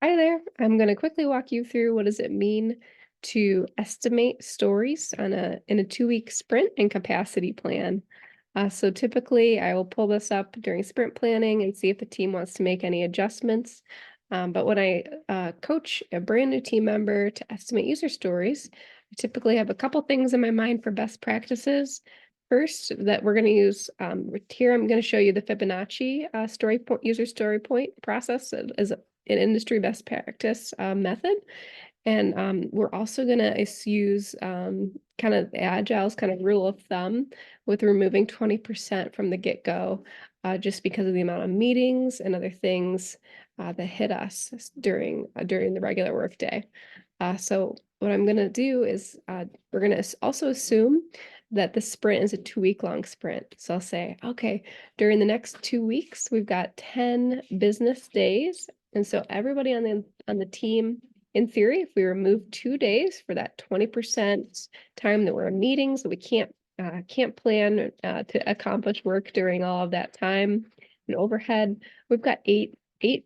Hi there. I'm going to quickly walk you through what does it mean to estimate stories on in a 2-week sprint and capacity plan. So typically I will pull this up during sprint planning and see if the team wants to make any adjustments. But when I coach a brand new team member to estimate user stories, I typically have a couple things in my mind for best practices. First, that we're going to use here, I'm going to show you the Fibonacci user story point process as an industry best practice method. And we're also going to use kind of Agile's kind of rule of thumb with removing 20% from the get-go, just because of the amount of meetings and other things that hit us during the regular workday. So what I'm going to do is we're going to also assume that the sprint is a 2-week long sprint. So I'll say, okay, during the next 2 weeks, we've got 10 business days. And so everybody on the team, in theory, if we remove 2 days for that 20% time that we're in meetings, that we can't plan to accomplish work during all of that time and overhead, we've got eight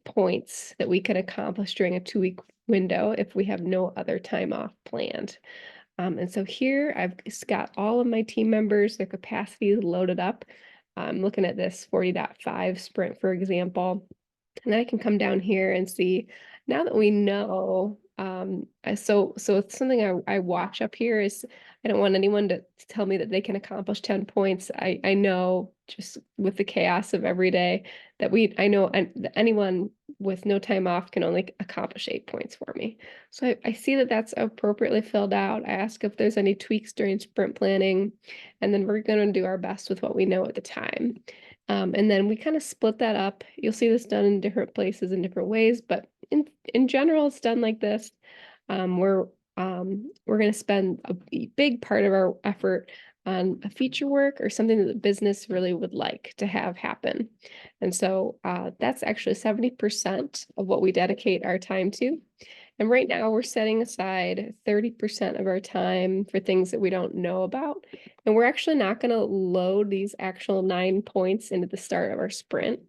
points that we could accomplish during a 2-week window if we have no other time off planned. And so here I've got all of my team members, their capacity is loaded up. I'm looking at this 40.5 sprint, for example. And then I can come down here and see, now that we know, so it's something I watch up here is I don't want anyone to tell me that they can accomplish 10 points. I know just with the chaos of every day that I know anyone with no time off can only accomplish 8 points for me. So I see that that's appropriately filled out. I ask if there's any tweaks during sprint planning, and then we're going to do our best with what we know at the time. And then we kind of split that up. You'll see this done in different places in different ways, but in general, it's done like this. We're going to spend a big part of our effort on a feature work or something that the business really would like to have happen. And so that's actually 70% of what we dedicate our time to. And right now we're setting aside 30% of our time for things that we don't know about. And we're actually not going to load these actual 9 points into the start of our sprint.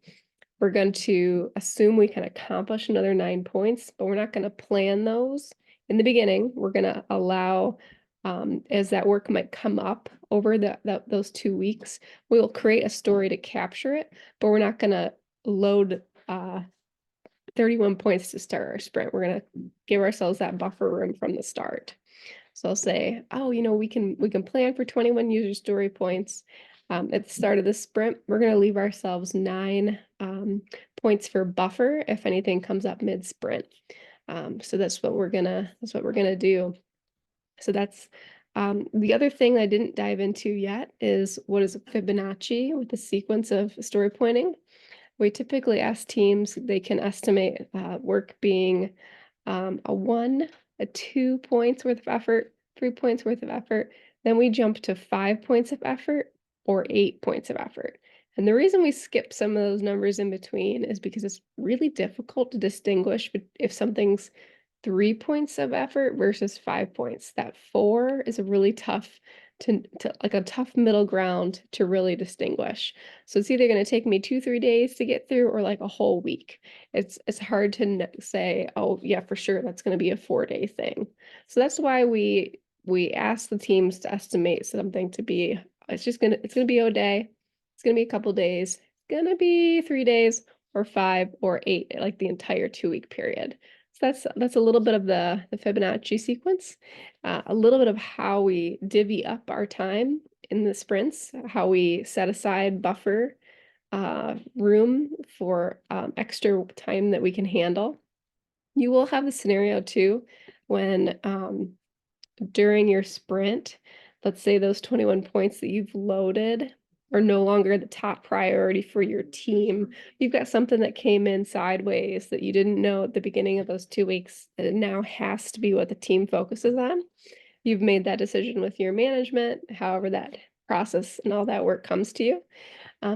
We're going to assume we can accomplish another 9 points, but we're not going to plan those in the beginning. We're going to allow, as that work might come up over those 2 weeks, we will create a story to capture it, but we're not going to load 31 points to start our sprint. We're going to give ourselves that buffer room from the start. So I'll say, oh, we can plan for 21 user story points. At the start of the sprint, we're going to leave ourselves 9 points for buffer if anything comes up mid sprint. So that's what we're gonna do. So that's the other thing I didn't dive into yet is what is Fibonacci with the sequence of story pointing. We typically ask teams they can estimate work being a 1, a 2 points worth of effort, 3 points worth of effort. Then we jump to 5 points of effort or 8 points of effort. And the reason we skip some of those numbers in between is because it's really difficult to distinguish if something's 3 points of effort versus 5 points. That 4 is a really tough to like a tough middle ground to really distinguish. So it's either going to take me 2-3 days to get through or like a whole week. It's hard to say, oh yeah, for sure that's going to be a 4-day thing. So that's why we ask the teams to estimate something to be it's going to be a day. It's going to be a couple days. It's going to be 3 days or 5 or 8, like the entire 2-week period. So that's a little bit of the Fibonacci sequence, a little bit of how we divvy up our time in the sprints, how we set aside buffer room for extra time that we can handle. You will have the scenario too when during your sprint, let's say those 21 points that you've loaded are no longer the top priority for your team. You've got something that came in sideways that you didn't know at the beginning of those 2 weeks, that it now has to be what the team focuses on. You've made that decision with your management, however that process and all that work comes to you.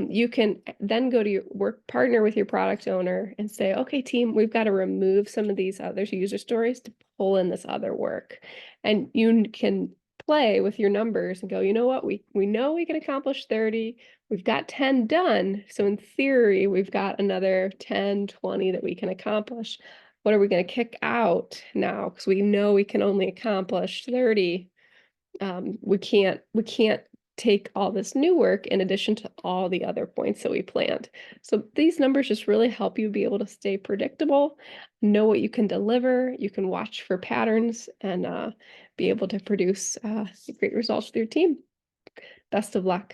You can then go to your work partner with your product owner and say, okay, team, we've got to remove some of these other user stories to pull in this other work. And you can play with your numbers and go, you know what, we know we can accomplish 30. We've got 10 done. So in theory, we've got another 10, 20 that we can accomplish. what are we going to kick out now? Because we know we can only accomplish 30. We can't take all this new work in addition to all the other points that we planned. So these numbers just really help you be able to stay predictable, know what you can deliver, you can watch for patterns, and be able to produce great results with your team. Best of luck.